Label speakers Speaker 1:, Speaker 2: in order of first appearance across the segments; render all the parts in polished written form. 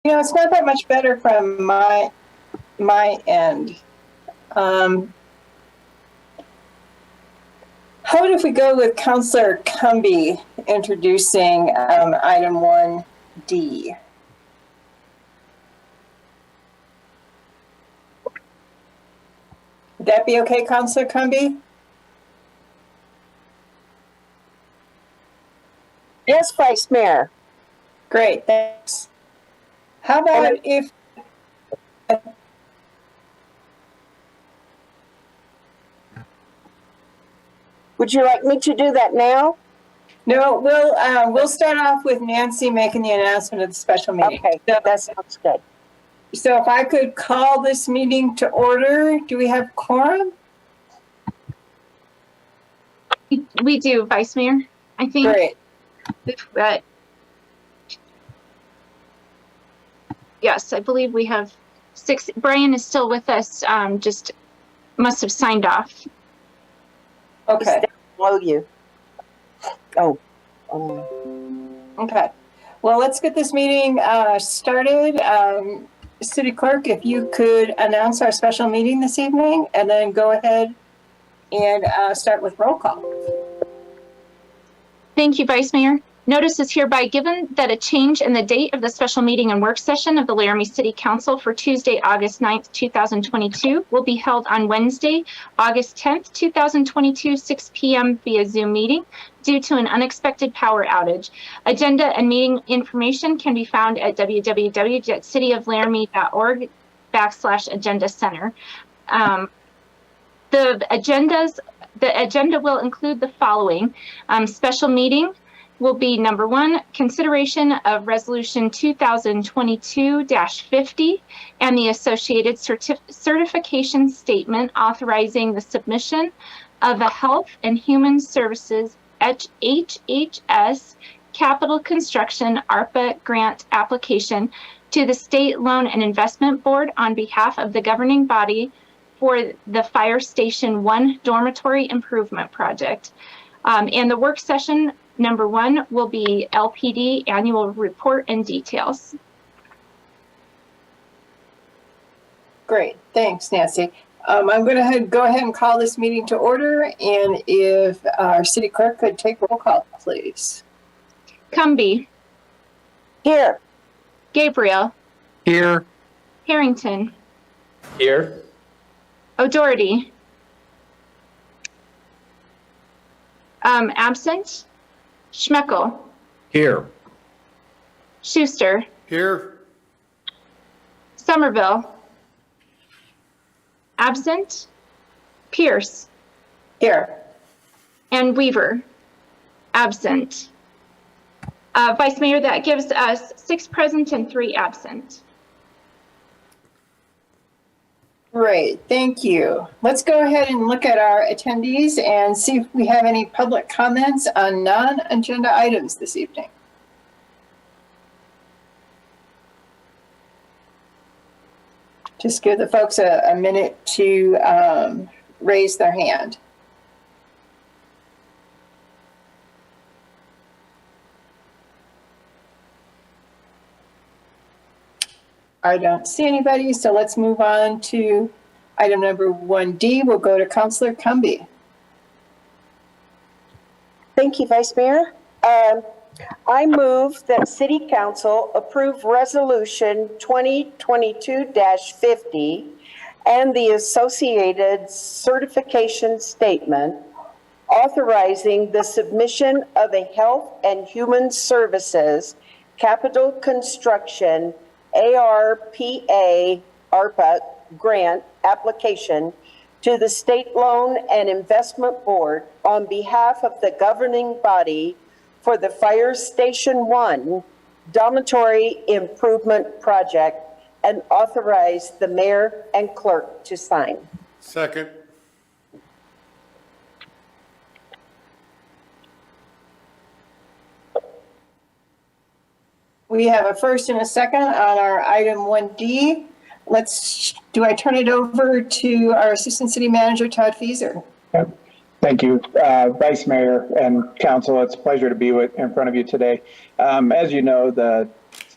Speaker 1: It's not that much better from my end. How about if we go with Councillor Cumby introducing item 1D? Would that be okay, Councillor Cumby?
Speaker 2: Yes, Vice Mayor.
Speaker 1: Great, thanks. How about if...
Speaker 2: Would you like me to do that now?
Speaker 1: No, we'll start off with Nancy making the announcement of the special meeting.
Speaker 2: Okay, that sounds good.
Speaker 1: So if I could call this meeting to order, do we have quorum?
Speaker 3: We do, Vice Mayor, I think.
Speaker 1: Great.
Speaker 3: Yes, I believe we have 6. Brian is still with us, just must have signed off.
Speaker 1: Okay.
Speaker 2: Below you. Oh.
Speaker 1: Okay. Well, let's get this meeting started. City Clerk, if you could announce our special meeting this evening and then go ahead and start with roll call.
Speaker 3: Thank you, Vice Mayor. Notice is hereby given that a change in the date of the special meeting and work session of the Laramie City Council for Tuesday, August 9th, 2022 will be held on Wednesday, August 10th, 2022, 6 p.m. via Zoom meeting due to an unexpected power outage. Agenda and meeting information can be found at www.cityoflaramie.org/agenda center. The agenda will include the following. Special meeting will be number 1, consideration of resolution 2022-50 and the associated certification statement authorizing the submission of a Health and Human Services HHS Capital Construction ARPA grant application to the State Loan and Investment Board on behalf of the governing body for the Fire Station 1 Dormitory Improvement Project. And the work session number 1 will be LPD annual report and details.
Speaker 1: Great, thanks, Nancy. I'm going to go ahead and call this meeting to order, and if our City Clerk could take roll call, please.
Speaker 3: Cumby.
Speaker 2: Here.
Speaker 3: Gabriel.
Speaker 4: Here.
Speaker 3: Harrington.
Speaker 4: Here.
Speaker 3: O'Doherty. Absent. Schmeckel.
Speaker 4: Here.
Speaker 3: Schuster.
Speaker 4: Here.
Speaker 3: Somerville. Absent. Pierce.
Speaker 1: Here.
Speaker 3: And Weaver. Absent. Vice Mayor, that gives us 6 present and 3 absent.
Speaker 1: Great, thank you. Let's go ahead and look at our attendees and see if we have any public comments on non-agenda items this evening. Just give the folks a minute to raise their hand. I don't see anybody, so let's move on to item number 1D. We'll go to Councillor Cumby.
Speaker 2: Thank you, Vice Mayor. I move that City Council approve Resolution 2022-50 and the associated certification statement authorizing the submission of a Health and Human Services Capital Construction ARPA grant application to the State Loan and Investment Board on behalf of the governing body for the Fire Station 1 Dormitory Improvement Project and authorize the mayor and clerk to sign.
Speaker 4: Second.
Speaker 1: We have a first and a second on our item 1D. Do I turn it over to our Assistant City Manager, Todd Fieser?
Speaker 5: Yep. Thank you, Vice Mayor and Council. It's a pleasure to be in front of you today. As you know, the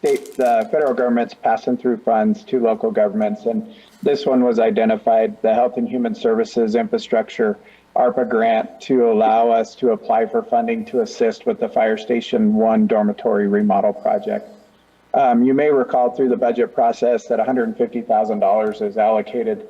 Speaker 5: the federal government's passing through funds to local governments. And this one was identified, the Health and Human Services Infrastructure ARPA grant, to allow us to apply for funding to assist with the Fire Station 1 dormitory remodel project. You may recall through the budget process that $150,000 is allocated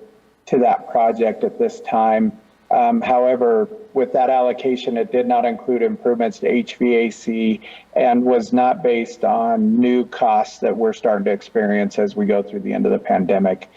Speaker 5: to that project at this time. However, with that allocation, it did not include improvements to HVAC and was not based on new costs that we're starting to experience as we go through the end of the pandemic.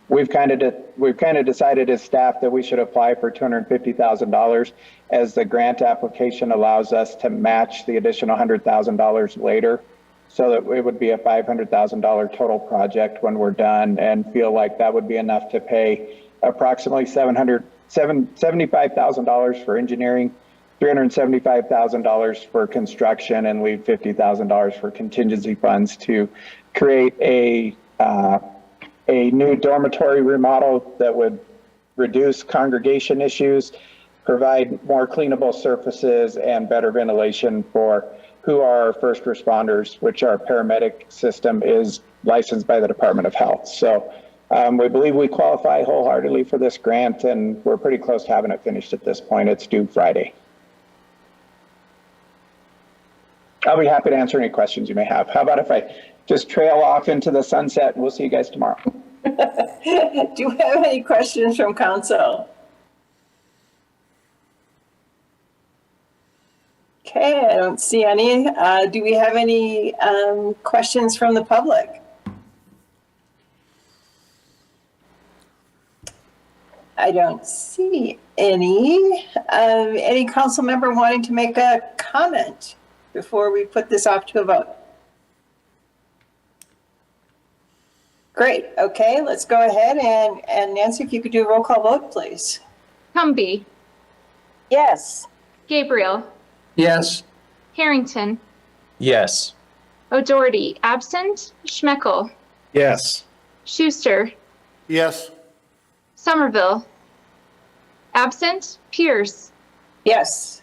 Speaker 5: We've kind of decided as staff that we should apply for $250,000 as the grant application allows us to match the additional $100,000 later, so that it would be a $500,000 total project when we're done, and feel like that would be enough to pay approximately $75,000 for engineering, $375,000 for construction, and leave $50,000 for contingency funds to create a new dormitory remodel that would reduce congregation issues, provide more cleanable surfaces, and better ventilation for who are our first responders, which our paramedic system is licensed by the Department of Health. So we believe we qualify wholeheartedly for this grant, and we're pretty close to having it finished at this point. It's due Friday. I'll be happy to answer any questions you may have. How about if I just trail off into the sunset, and we'll see you guys tomorrow.
Speaker 1: Do you have any questions from council? Okay, I don't see any. Do we have any questions from the public? I don't see any. Any council member wanting to make a comment before we put this off to a vote? Great. Okay, let's go ahead and Nancy, if you could do a roll call vote, please.
Speaker 3: Humby,
Speaker 2: Yes.
Speaker 3: Gabriel,
Speaker 4: Yes.
Speaker 3: Harrington,
Speaker 4: Yes.
Speaker 3: O'Doherty, absent, Schmeckel,
Speaker 4: Yes.
Speaker 3: Schuster,
Speaker 4: Yes.
Speaker 3: Somerville, absent, Pierce,
Speaker 1: Yes.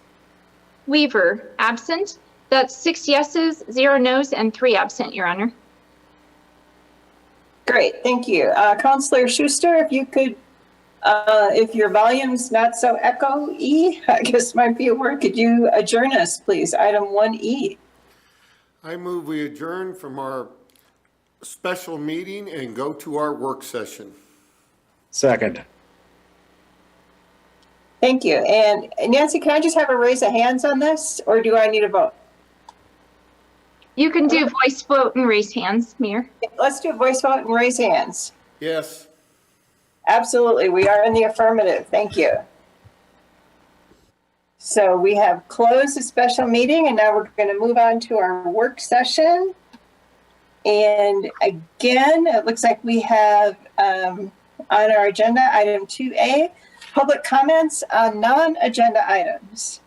Speaker 3: Weaver, absent. That's 6 yeses, 0 nos, and 3 absent, Your Honor.
Speaker 1: Great, thank you. Councilor Schuster, if you could, if your volume's not so echo-y, I guess might be a word, could you adjourn us, please? Item 1E.
Speaker 6: I move we adjourn from our special meeting and go to our work session.
Speaker 4: Second.
Speaker 1: Thank you. And Nancy, can I just have a raise of hands on this, or do I need a vote?
Speaker 3: You can do voice vote and raise hands, Mayor.
Speaker 1: Let's do a voice vote and raise hands.
Speaker 6: Yes.
Speaker 1: Absolutely, we are in the affirmative. Thank you. So we have closed the special meeting, and now we're going to move on to our work session. And again, it looks like we have on our agenda, item 2A, public comments on non-agenda items.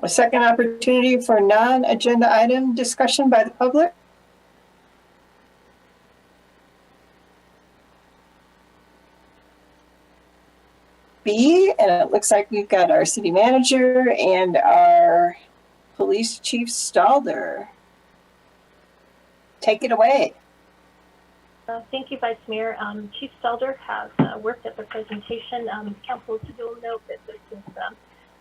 Speaker 1: A second opportunity for non-agenda item discussion by the public. B, and it looks like we've got our city manager and our police chief Stalder. Take it away.
Speaker 7: Thank you, Vice Mayor. Chief Stalder has worked at the presentation. Council will note that this is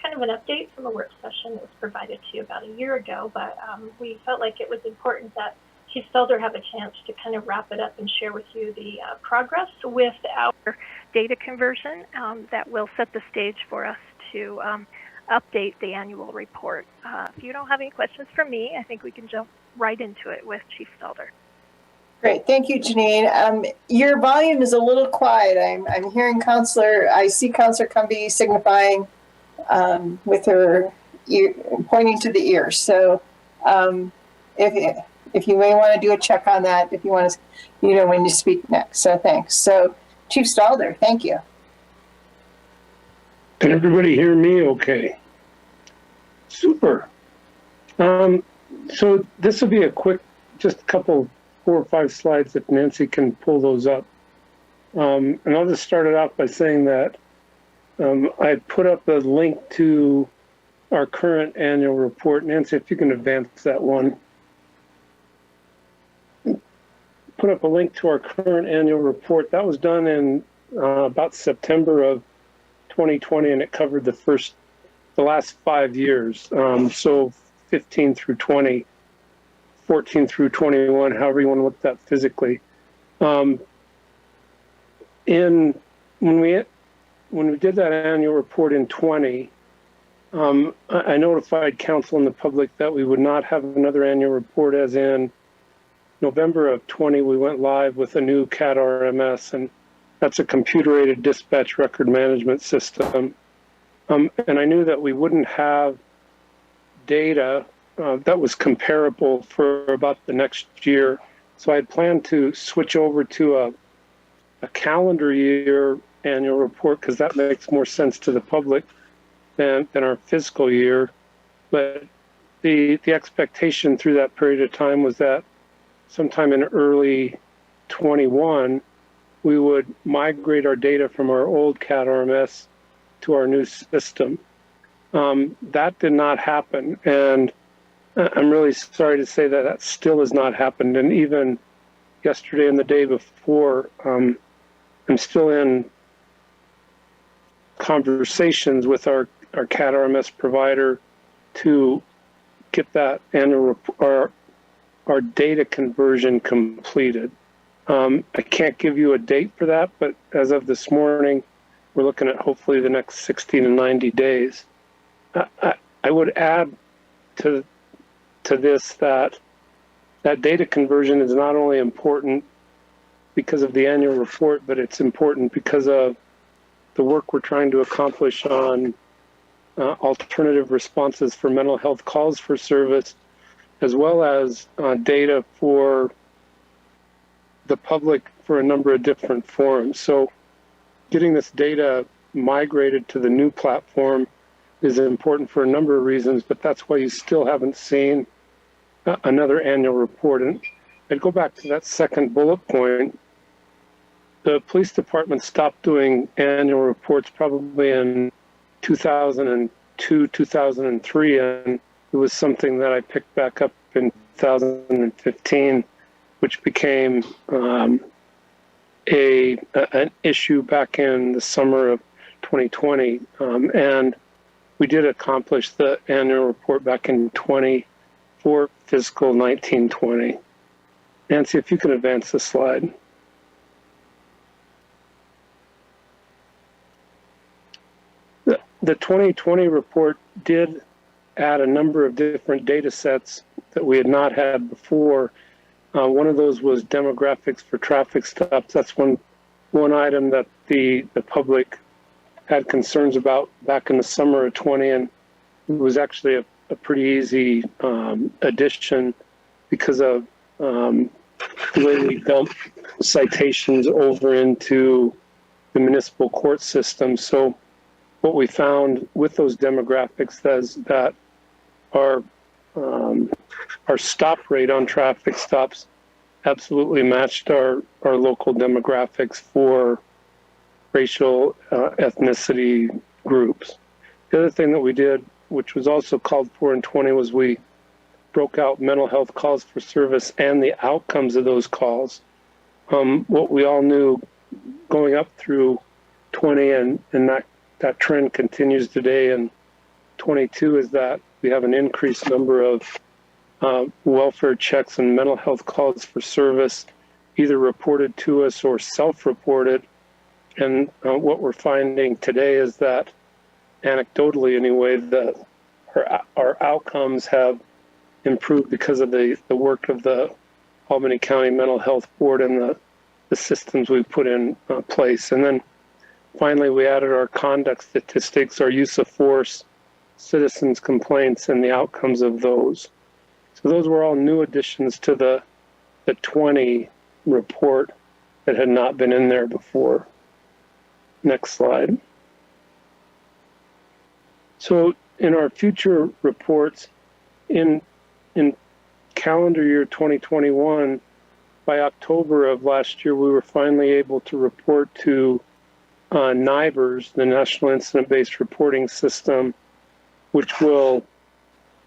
Speaker 7: kind of an update from a work session that was provided to you about a year ago, but we felt like it was important that Chief Stalder have a chance to kind of wrap it up and share with you the progress with our data conversion that will set the stage for us to update the annual report. If you don't have any questions from me, I think we can jump right into it with Chief Stalder.
Speaker 1: Great, thank you, Janine. Your volume is a little quiet. I'm hearing I see Counselor Cumby signifying with her ear, pointing to the ear. So if you may want to do a check on that, if you want to, when you speak next. So thanks. So Chief Stalder, thank you.
Speaker 8: Can everybody hear me okay? Super. So this will be a quick, just a couple, 4 or 5 slides if Nancy can pull those up. And I'll just start it off by saying that I put up a link to our current annual report. Nancy, if you can advance that one. Put up a link to our current annual report. That was done in about September of 2020, and it covered the last 5 years. So 15 through 20, 14 through 21, however you want to look at that physically. When we did that annual report in 20, I notified council and the public that we would not have another annual report, as in November of 20, we went live with a new CAD RMS, and that's a computer-aided dispatch record management system. And I knew that we wouldn't have data that was comparable for about the next year. So I had planned to switch over to a calendar year annual report, because that makes more sense to the public than our fiscal year. But the expectation through that period of time was that sometime in early 21, we would migrate our data from our old CAD RMS to our new system. That did not happen, and I'm really sorry to say that that still has not happened. And even yesterday and the day before, I'm still in conversations with our CAD RMS provider to get that annual our data conversion completed. I can't give you a date for that, but as of this morning, we're looking at hopefully the next 60 to 90 days. I would add to this that data conversion is not only important because of the annual report, but it's important because of the work we're trying to accomplish on alternative responses for mental health calls for service, as well as data for the public for a number of different forums. So getting this data migrated to the new platform is important for a number of reasons, but that's why you still haven't seen another annual report. And I'd go back to that second bullet point. The police department stopped doing annual reports probably in 2002, 2003, and it was something that I picked back up in 2015, which became an issue back in the summer of 2020. And we did accomplish the annual report back in 20 for fiscal 1920. Nancy, if you can advance the slide. The 2020 report did add a number of different data sets that we had not had before. One of those was demographics for traffic stops. That's one item that the public had concerns about back in the summer of 20, and it was actually a pretty easy addition because of the way we dump citations over into the municipal court system. So what we found with those demographics is that our stop rate on traffic stops absolutely matched our local demographics for racial ethnicity groups. The other thing that we did, which was also called for in 20, was we broke out mental health calls for service and the outcomes of those calls. What we all knew going up through 20, and that trend continues today in 22, is that we have an increased number of welfare checks and mental health calls for service, either reported to us or self-reported. And what we're finding today is that, anecdotally anyway, that our outcomes have improved because of the work of the Albany County Mental Health Board and the systems we've put in place. And then finally, we added our conduct statistics, our use of force, citizens' complaints, and the outcomes of those. So those were all new additions to the 20 report that had not been in there before. Next slide. So in our future reports, in calendar year 2021, by October of last year, we were finally able to report to NIBRS, the National Incident-Based Reporting System, which will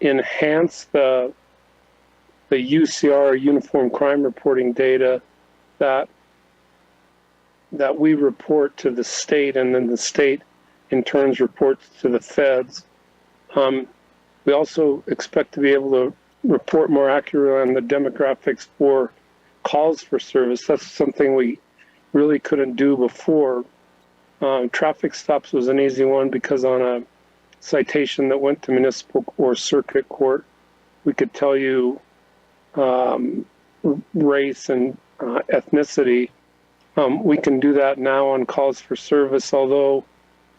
Speaker 8: enhance the UCR, Uniform Crime Reporting data that we report to the state, and then the state in turn reports to the feds. We also expect to be able to report more accurately on the demographics for calls for service. That's something we really couldn't do before. Traffic stops was an easy one because on a citation that went to municipal or circuit court, we could tell you race and ethnicity. We can do that now on calls for service, although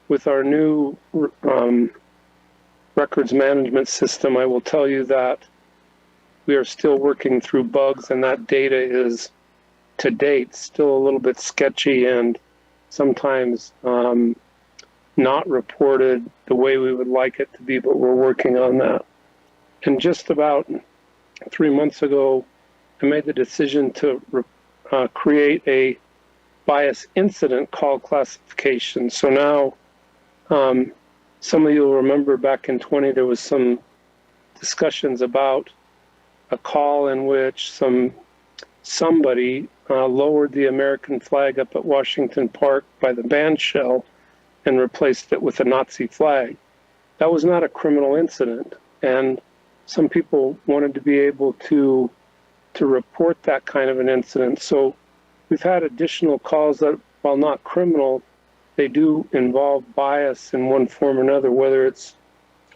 Speaker 8: with our new records management system, I will tell you that we are still working through bugs, and that data is, to date, still a little bit sketchy and sometimes not reported the way we would like it to be, but we're working on that. And just about 3 months ago, I made the decision to create a bias incident call classification. So now, some of you will remember back in 20, there was some discussions about a call in which somebody lowered the American flag up at Washington Park by the band shell and replaced it with a Nazi flag. That was not a criminal incident, and some people wanted to be able to report that kind of an incident. So we've had additional calls that, while not criminal, they do involve bias in one form or another, whether it's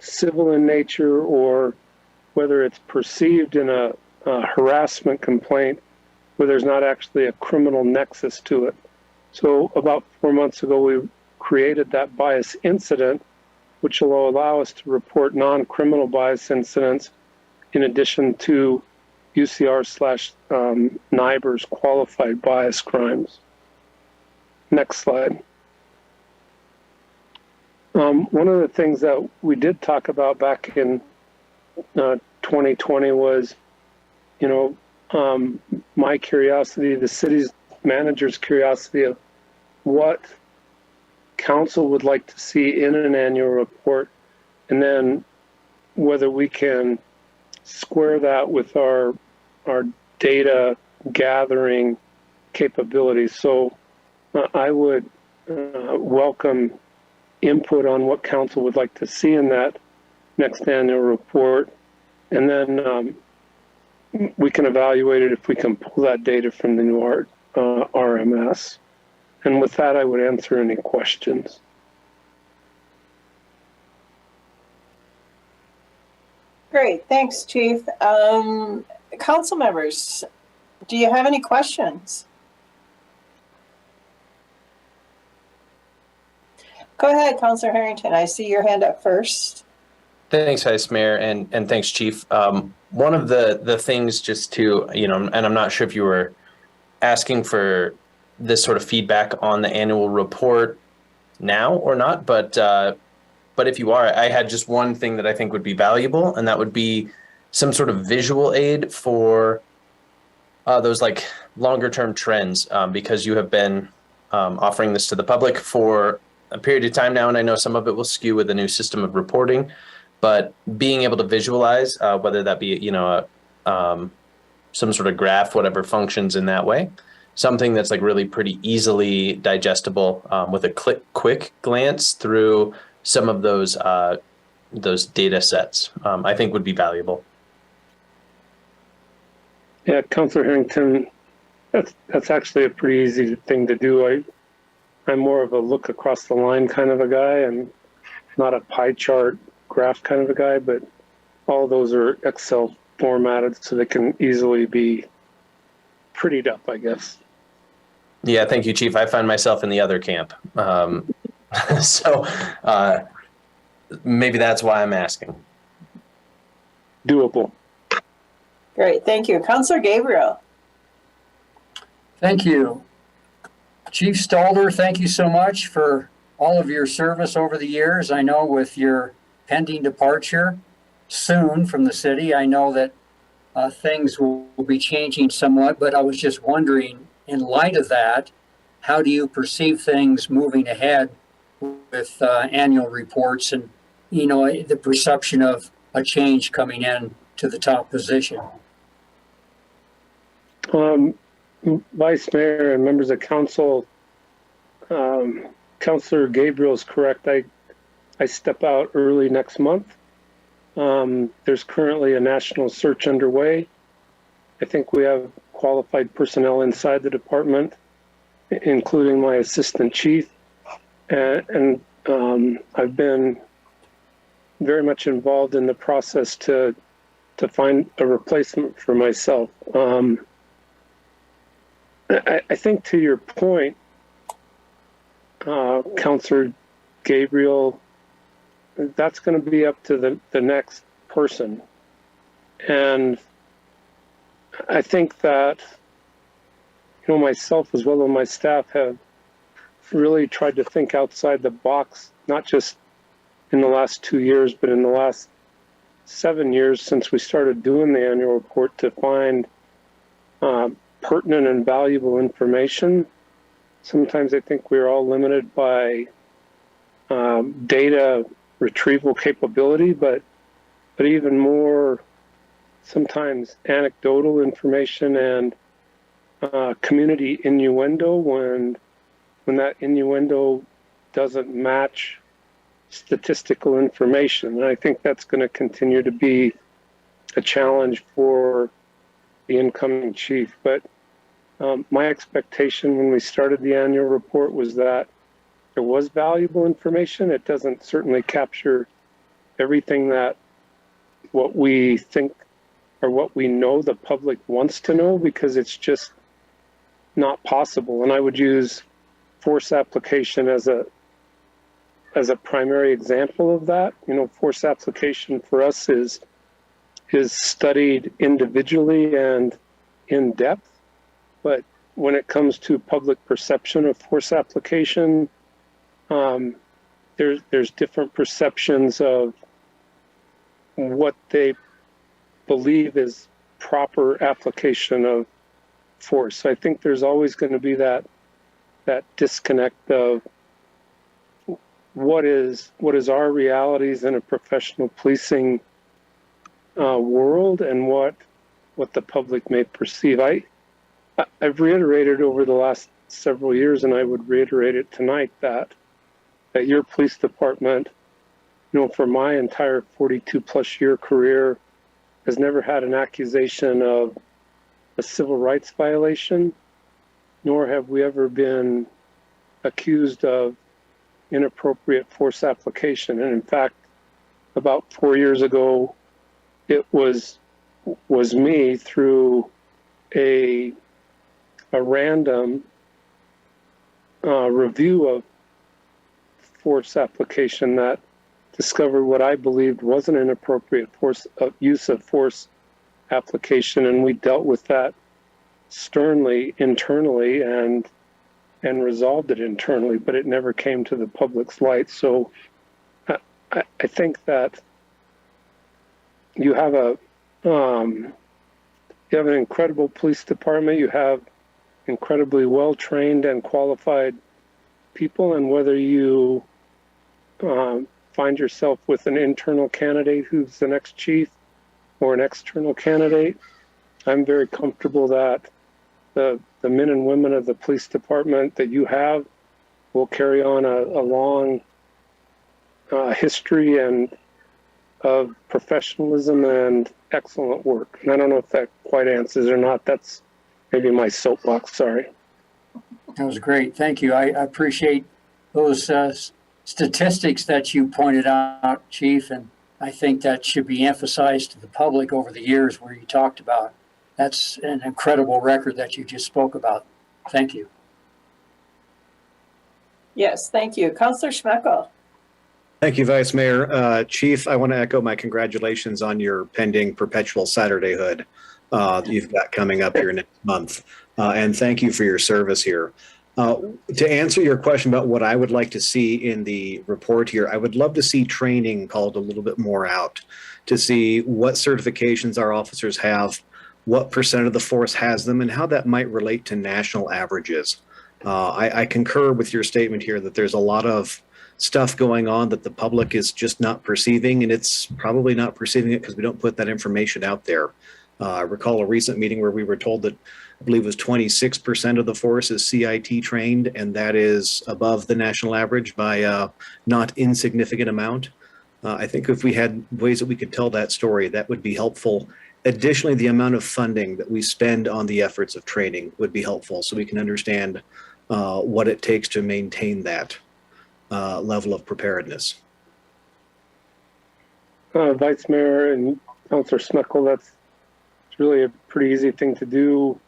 Speaker 8: civil in nature or whether it's perceived in a harassment complaint where there's not actually a criminal nexus to it. So about 4 months ago, we created that bias incident, which will allow us to report non-criminal bias incidents in addition to UCR/NIBR's qualified bias crimes. Next slide. One of the things that we did talk about back in 2020 was, my curiosity, the city's manager's curiosity of what council would like to see in an annual report, and then whether we can square that with our data gathering capabilities. So I would welcome input on what council would like to see in that next annual report, and then we can evaluate it if we can pull that data from the new RMS. And with that, I would answer any questions.
Speaker 1: Great, thanks, Chief. Council members, do you have any questions? Go ahead, Councilor Harrington. I see your hand up first.
Speaker 9: Thanks, Vice Mayor, and thanks, Chief. One of the things just to, and I'm not sure if you were asking for this sort of feedback on the annual report now or not, but if you are, I had just one thing that I think would be valuable, and that would be some sort of visual aid for those like longer term trends, because you have been offering this to the public for a period of time now, and I know some of it will skew with the new system of reporting, but being able to visualize, whether that be, some sort of graph, whatever functions in that way, something that's like really pretty easily digestible with a quick glance through some of those data sets, I think would be valuable.
Speaker 8: Yeah, Councilor Harrington, that's actually a pretty easy thing to do. I'm more of a look across the line kind of a guy and not a pie chart graph kind of a guy, but all those are Excel formatted so they can easily be prettied up, I guess.
Speaker 9: Yeah, thank you, Chief. I find myself in the other camp. So maybe that's why I'm asking.
Speaker 8: Doable.
Speaker 1: Great, thank you. Councilor Gabriel.
Speaker 10: Thank you. Chief Stalder, thank you so much for all of your service over the years. I know with your pending departure soon from the city, I know that things will be changing somewhat, but I was just wondering, in light of that, how do you perceive things moving ahead with annual reports, and the perception of a change coming in to the top position?
Speaker 8: Vice Mayor and members of council, Councilor Gabriel is correct. I step out early next month. There's currently a national search underway. I think we have qualified personnel inside the department, including my assistant chief. And I've been very much involved in the process to find a replacement for myself. I think to your point, Councilor Gabriel, that's going to be up to the next person. And I think that, myself as well as my staff have really tried to think outside the box, not just in the last 2 years, but in the last 7 years since we started doing the annual report, to find pertinent and valuable information. Sometimes I think we're all limited by data retrieval capability, but even more sometimes anecdotal information and community innuendo when that innuendo doesn't match statistical information. And I think that's going to continue to be a challenge for the incoming chief. But my expectation when we started the annual report was that there was valuable information. It doesn't certainly capture everything that what we think or what we know the public wants to know, because it's just not possible. And I would use force application as a primary example of that. Force application for us is studied individually and in depth, but when it comes to public perception of force application, there's different perceptions of what they believe is proper application of force. So I think there's always going to be that disconnect of what is our realities in a professional policing world and what the public may perceive. I've reiterated over the last several years, and I would reiterate it tonight, that your police department, for my entire 42 plus year career, has never had an accusation of a civil rights violation, nor have we ever been accused of inappropriate force application. And in fact, about 4 years ago, it was me, through a random review of force application, that discovered what I believed was an inappropriate use of force application, and we dealt with that sternly internally and resolved it internally, but it never came to the public's light. So I think that you have an incredible police department. You have incredibly well-trained and qualified people, and whether you find yourself with an internal candidate who's the next chief or an external candidate, I'm very comfortable that the men and women of the police department that you have will carry on a long history of professionalism and excellent work. And I don't know if that quite answers or not. That's maybe my soapbox, sorry.
Speaker 10: That was great. Thank you. I appreciate those statistics that you pointed out, Chief, and I think that should be emphasized to the public over the years where you talked about. That's an incredible record that you just spoke about. Thank you.
Speaker 1: Yes, thank you. Councilor Schmeckel.
Speaker 4: Thank you, Vice Mayor. Chief, I want to echo my congratulations on your pending perpetual Saturdayhood you've got coming up here next month. And thank you for your service here. To answer your question about what I would like to see in the report here, I would love to see training called a little bit more out to see what certifications our officers have, what percent of the force has them, and how that might relate to national averages. I concur with your statement here that there's a lot of stuff going on that the public is just not perceiving, and it's probably not perceiving it because we don't put that information out there. I recall a recent meeting where we were told that I believe it was 26% of the force is CIT trained, and that is above the national average by a not insignificant amount. I think if we had ways that we could tell that story, that would be helpful. Additionally, the amount of funding that we spend on the efforts of training would be helpful, so we can understand what it takes to maintain that level of preparedness.
Speaker 8: Vice Mayor and Councilor Smeckle, that's really a pretty easy thing to do,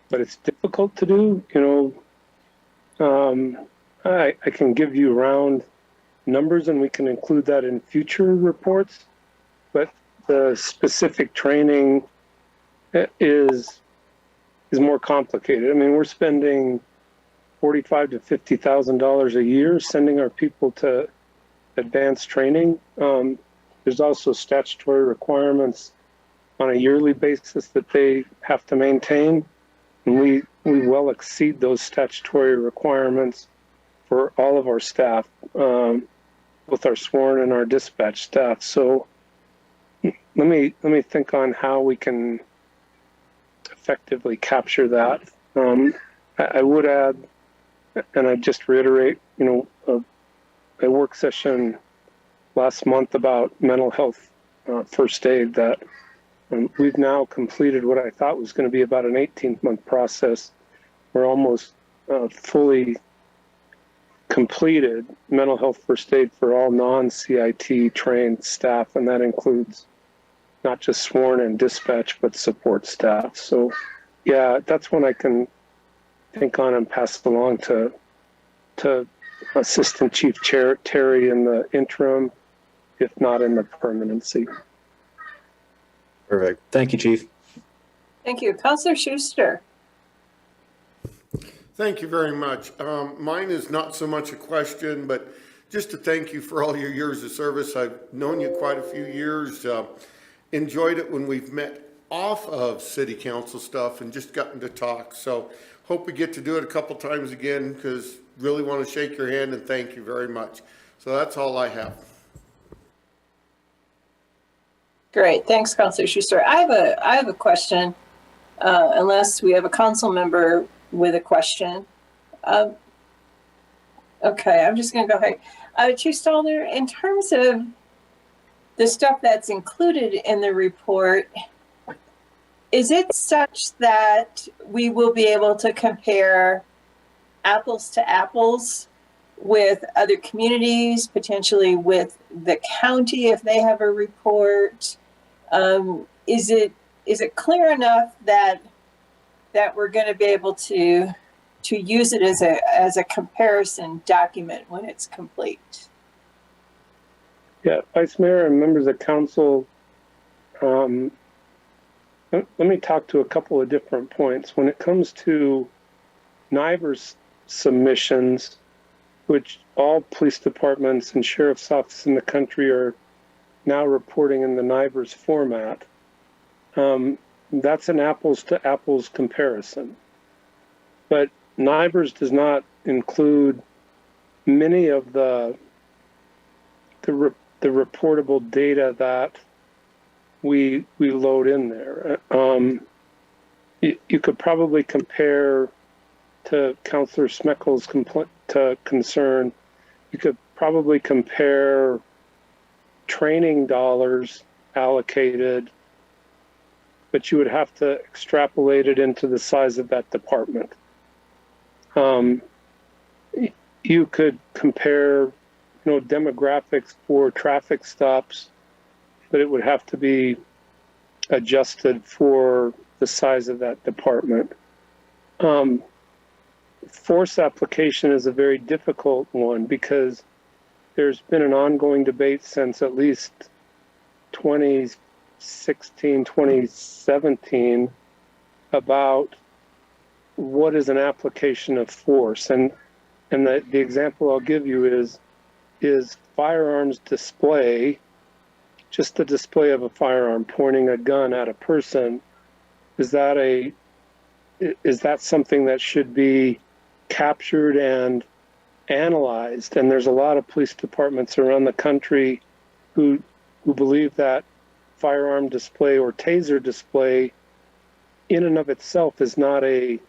Speaker 8: but it's difficult to do. You know, I can give you round numbers and we can include that in future reports, but the specific training is more complicated. I mean, we're spending $45,000 to $50,000 a year sending our people to advanced training. There's also statutory requirements on a yearly basis that they have to maintain. And we well exceed those statutory requirements for all of our staff, both our sworn and our dispatch staff. So let me think on how we can effectively capture that. I would add, and I just reiterate, you know, a work session last month about mental health first aid that we've now completed what I thought was going to be about an 18-month process. We're almost fully completed mental health first aid for all non-CIT trained staff, and that includes not just sworn and dispatch, but support staff. So yeah, that's one I can think on and pass along to Assistant Chief Chair Terry in the interim, if not in the permanency.
Speaker 4: Perfect. Thank you, Chief.
Speaker 1: Thank you. Councilor Schuster.
Speaker 6: Thank you very much. Mine is not so much a question, but just to thank you for all your years of service. I've known you quite a few years. Enjoyed it when we've met off of city council stuff and just gotten to talk. So hope we get to do it a couple times again, because really want to shake your hand and thank you very much. So that's all I have.
Speaker 1: Great. Thanks, Councilor Schuster. I have a question, unless we have a council member with a question. Okay, I'm just going to go ahead. Chief Stalder, in terms of the stuff that's included in the report, is it such that we will be able to compare apples to apples with other communities, potentially with the county if they have a report? Is it clear enough that we're going to be able to use it as a comparison document when it's complete?
Speaker 8: Yeah, Vice Mayor and members of council, let me talk to a couple of different points. When it comes to NIVER's submissions, which all police departments and sheriff's offices in the country are now reporting in the NIVER's format, that's an apples to apples comparison. But NIVER's does not include many of the reportable data that we load in there. You could probably compare, to Councilor Smeckle's concern, you could probably compare training dollars allocated, but you would have to extrapolate it into the size of that department. You could compare, demographics for traffic stops, but it would have to be adjusted for the size of that department. Force application is a very difficult one because there's been an ongoing debate since at least 2016, 2017 about what is an application of force. And the example I'll give you is firearms display, just the display of a firearm pointing a gun at a person. Is that something that should be captured and analyzed, and there's a lot of police departments around the country who believe that firearm display or taser display in and of itself is not an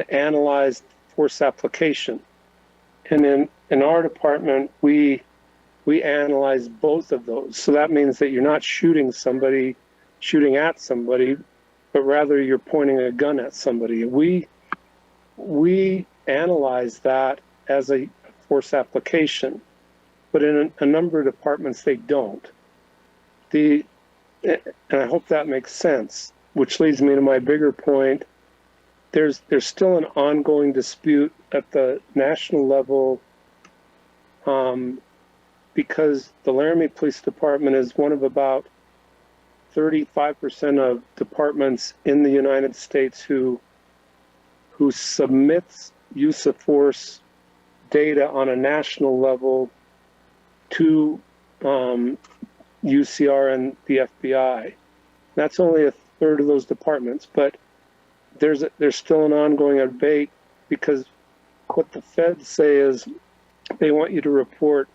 Speaker 8: analyzed force application. And in our department, we analyze both of those. So that means that you're not shooting at somebody, but rather you're pointing a gun at somebody. We analyze that as a force application, but in a number of departments they don't. And I hope that makes sense, which leads me to my bigger point. There's still an ongoing dispute at the national level because the Laramie Police Department is one of about 35% of departments in the United States who submits use of force data on a national level to UCR and the FBI. That's only a third of those departments, but there's still an ongoing debate because what the feds say is they want you to report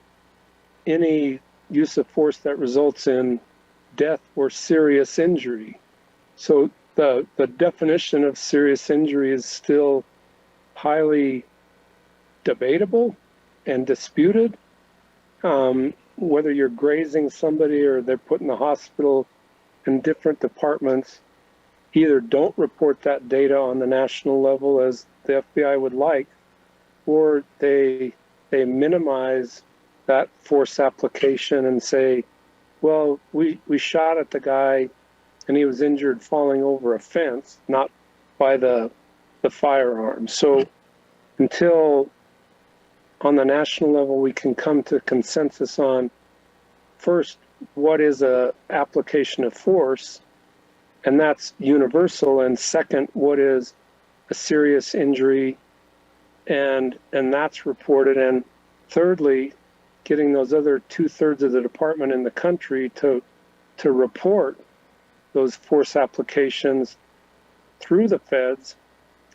Speaker 8: any use of force that results in death or serious injury. So the definition of serious injury is still highly debatable and disputed. Whether you're grazing somebody or they're put in the hospital, in different departments either don't report that data on the national level as the FBI would like, or they minimize that force application and say, well, we shot at the guy and he was injured falling over a fence, not by the firearm. So until on the national level we can come to consensus on, first, what is a application of force, and that's universal, and second, what is a serious injury, and that's reported, and thirdly, getting those other 2/3 of the department in the country to report those force applications through the feds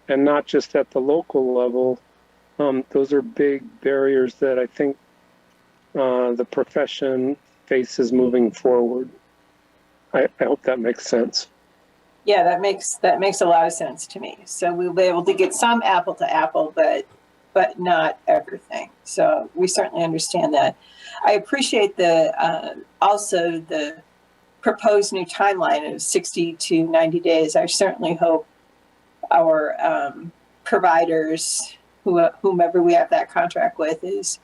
Speaker 8: and not just at the local level. Those are big barriers that I think the profession faces moving forward. I hope that makes sense.
Speaker 1: Yeah, that makes a lot of sense to me. So we'll be able to get some apple to apple, but not everything. So we certainly understand that. I appreciate also the proposed new timeline of 60 to 90 days. I certainly hope our providers, whomever we have that contract with, is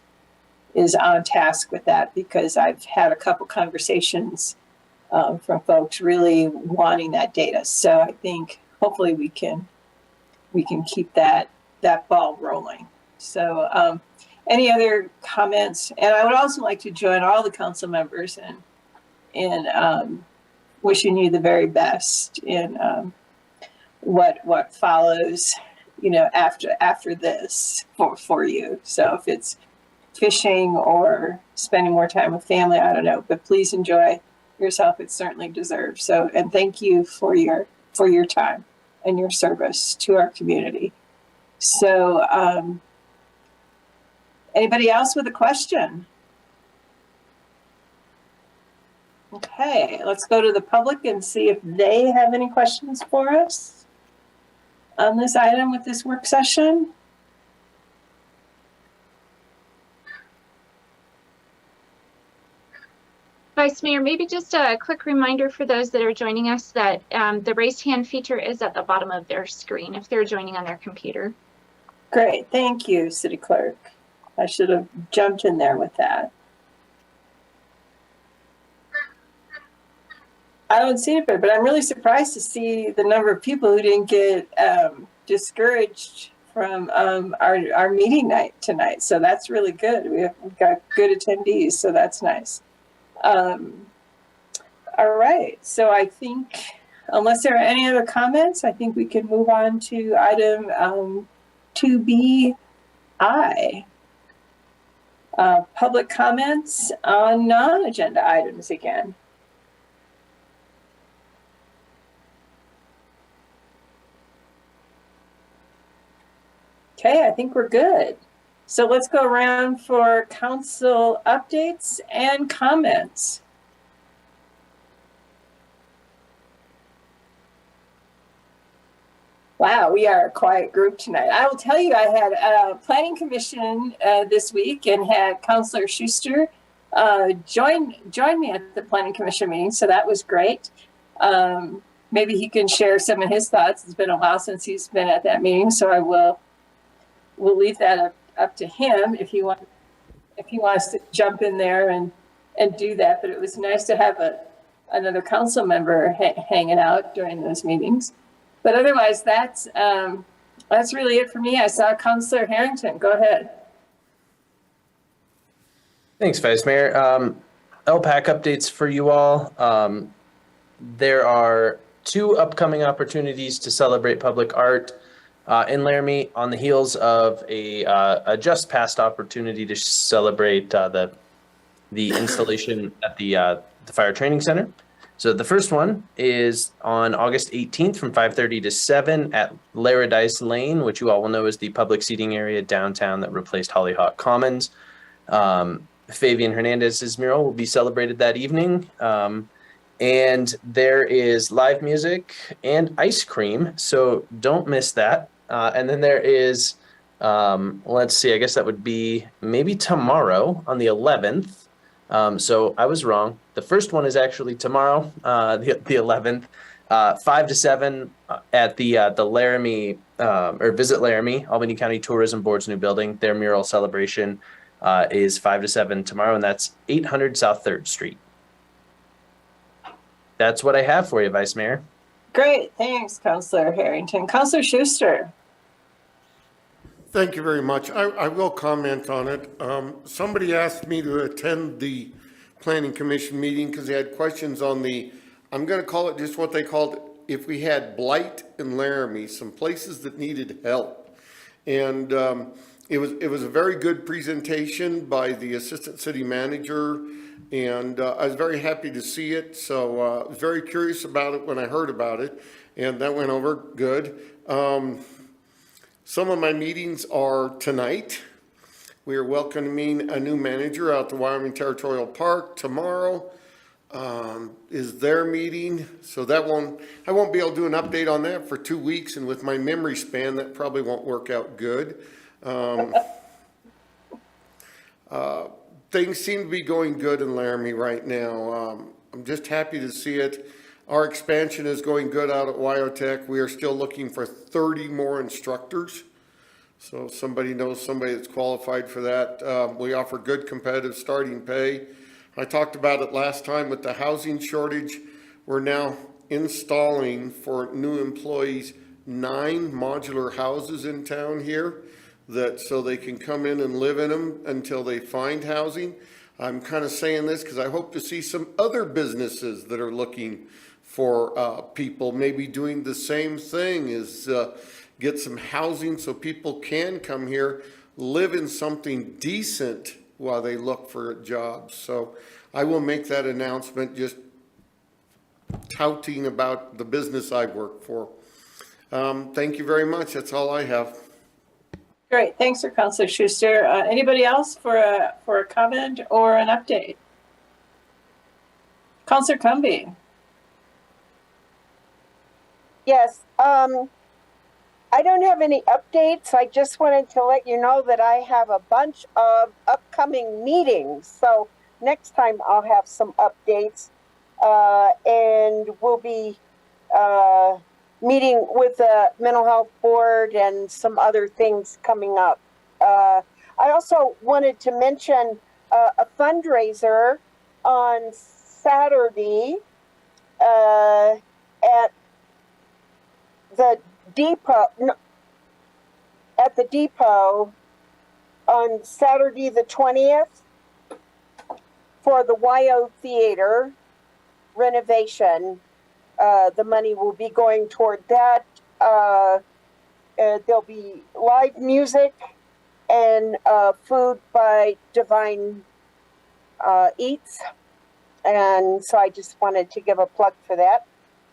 Speaker 1: on task with that, because I've had a couple conversations from folks really wanting that data. So I think hopefully we can keep that ball rolling. So any other comments? And I would also like to join all the council members in wishing you the very best in what follows, after this for you. So if it's fishing or spending more time with family, I don't know, but please enjoy yourself. It's certainly deserved. So, and thank you for your time and your service to our community. So, anybody else with a question? Okay, let's go to the public and see if they have any questions for us on this item with this work session.
Speaker 3: Vice Mayor, maybe just a quick reminder for those that are joining us that the raised hand feature is at the bottom of their screen if they're joining on their computer.
Speaker 1: Great, thank you, City Clerk. I should have jumped in there with that. I don't see it, but I'm really surprised to see the number of people who didn't get discouraged from our meeting night tonight. So that's really good. We've got good attendees, so that's nice. All right, so I think, unless there are any other comments, I think we can move on to item 2BI. Public comments on non-agenda items again. Okay, I think we're good. So let's go around for council updates and comments. Wow, we are a quiet group tonight. I will tell you, I had a planning commission this week and had Councilor Schuster join me at the planning commission meeting, so that was great. Maybe he can share some of his thoughts. It's been a while since he's been at that meeting, so we'll leave that up to him if he wants to jump in there and do that. But it was nice to have another council member hanging out during those meetings. But otherwise, that's really it for me. I saw Councilor Harrington. Go ahead.
Speaker 9: Thanks, Vice Mayor. LPAC updates for you all. There are 2 upcoming opportunities to celebrate public art in Laramie on the heels of a just passed opportunity to celebrate the installation at the Fire Training Center. So the first one is on August 18th from 5:30 to 7 at Laradise Lane, which you all will know is the public seating area downtown that replaced Hollyhock Commons. Fabian Hernandez's mural will be celebrated that evening. And there is live music and ice cream, so don't miss that. And then there is, let's see, I guess that would be maybe tomorrow on the 11th. So I was wrong. The first one is actually tomorrow, the 11th, 5 to 7 at the Laramie, or Visit Laramie, Albany County Tourism Board's new building. Their mural celebration is 5 to 7 tomorrow, and that's 800 South 3rd Street. That's what I have for you, Vice Mayor.
Speaker 1: Great. Thanks, Councilor Harrington. Councilor Schuster.
Speaker 6: Thank you very much. I will comment on it. Somebody asked me to attend the Planning Commission meeting because they had questions on I'm going to call it just what they called, if we had blight in Laramie, some places that needed help. And it was a very good presentation by the Assistant City Manager, and I was very happy to see it. So I was very curious about it when I heard about it, and that went over good. Some of my meetings are tonight. We are welcoming a new manager out to Wyoming Territorial Park. Tomorrow is their meeting, so I won't be able to do an update on that for 2 weeks, and with my memory span, that probably won't work out good. Things seem to be going good in Laramie right now. I'm just happy to see it. Our expansion is going good out at Wyotech. We are still looking for 30 more instructors. So if somebody knows somebody that's qualified for that. We offer good competitive starting pay. I talked about it last time with the housing shortage. We're now installing for new employees 9 modular houses in town here, so they can come in and live in them until they find housing. I'm kind of saying this because I hope to see some other businesses that are looking for people maybe doing the same thing, is get some housing so people can come here, live in something decent while they look for jobs. So I will make that announcement, just touting about the business I work for. Thank you very much. That's all I have.
Speaker 1: Great. Thanks, for Councilor Schuster. Anybody else for a comment or an update? Councilor Cumbie.
Speaker 2: Yes, I don't have any updates. I just wanted to let you know that I have a bunch of upcoming meetings. So next time I'll have some updates, and we'll be meeting with the Mental Health Board and some other things coming up. I also wanted to mention a fundraiser on Saturday at the depot on Saturday the 20th for the YO Theater renovation. The money will be going toward that. There'll be live music and food by Divine Eats. And so I just wanted to give a plug for that.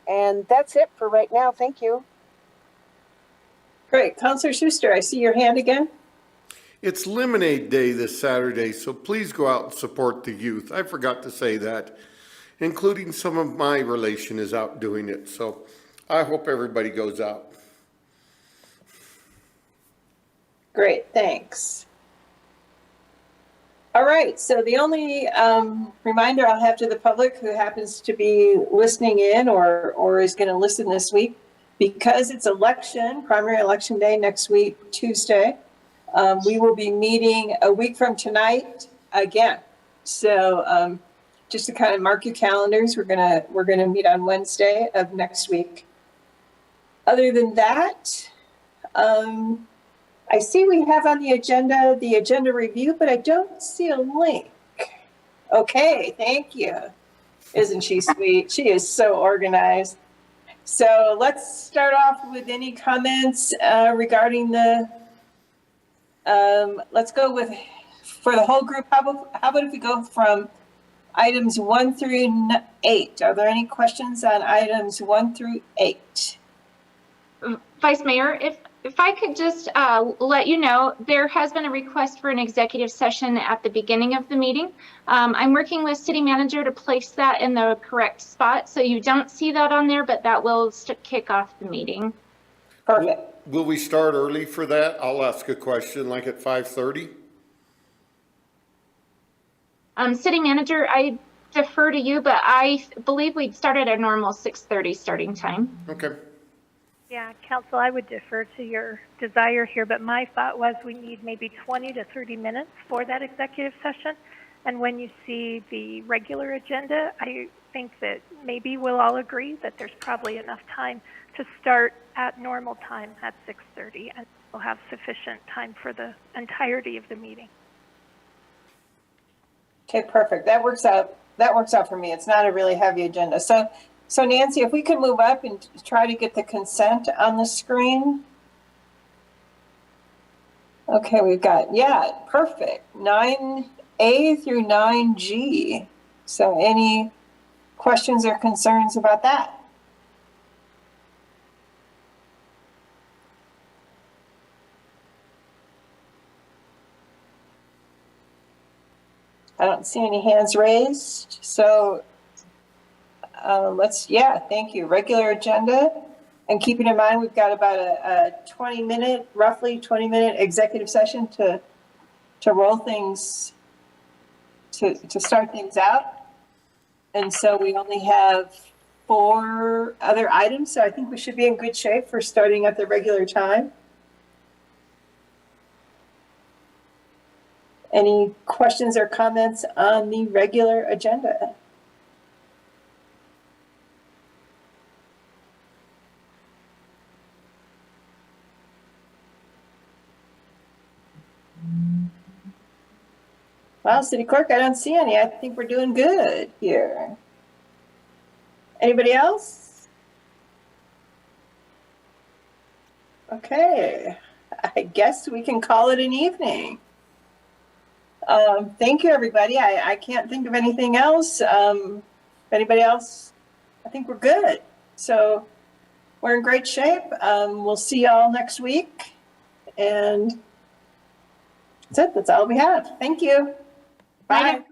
Speaker 2: And that's it for right now. Thank you.
Speaker 1: Great. Counselor Schuster, I see your hand again.
Speaker 6: It's Lemonade Day this Saturday, so please go out and support the youth. I forgot to say that, including some of my relation is out doing it. So I hope everybody goes out.
Speaker 1: Great, thanks. All right, so the only reminder I'll have to the public who happens to be listening in or is going to listen this week, because it's primary election day next week, Tuesday, we will be meeting a week from tonight again. So just to kind of mark your calendars, we're gonna meet on Wednesday of next week. Other than that, I see we have on the agenda review, but I don't see a link. Okay, thank you. Isn't she sweet? She is so organized. So let's start off with any comments regarding let's go with, for the whole group, how about if we go from items 1 through 8? Are there any questions on items 1 through 8?
Speaker 3: Vice Mayor, if I could just let you know, there has been a request for an executive session at the beginning of the meeting. I'm working with City Manager to place that in the correct spot, so you don't see that on there, but that will kick off the meeting.
Speaker 1: Perfect.
Speaker 6: Will we start early for that? I'll ask a question like at 5:30.
Speaker 3: City Manager, I defer to you, but I believe we'd start at a normal 6:30 starting time.
Speaker 6: Okay.
Speaker 7: Yeah, Council, I would defer to your desire here, but my thought was we need maybe 20 to 30 minutes for that executive session. And when you see the regular agenda, I think that maybe we'll all agree that there's probably enough time to start at normal time at 6:30, and we'll have sufficient time for the entirety of the meeting.
Speaker 1: Okay, perfect. That works out for me. It's not a really heavy agenda. So Nancy, if we could move up and try to get the consent on the screen. Okay, we've got, yeah, perfect. 9A through 9G. So any questions or concerns about that? I don't see any hands raised. So thank you. Regular agenda. And keeping in mind, we've got about a roughly 20 minute executive session to roll things, to start things out. And so we only have 4 other items. So I think we should be in good shape for starting at the regular time. Any questions or comments on the regular agenda? Well, City Clerk, I don't see any. I think we're doing good here. Anybody else? Okay, I guess we can call it an evening. Thank you, everybody. I can't think of anything else. If anybody else, I think we're good. So we're in great shape. We'll see y'all next week. And that's it. That's all we have. Thank you. Bye.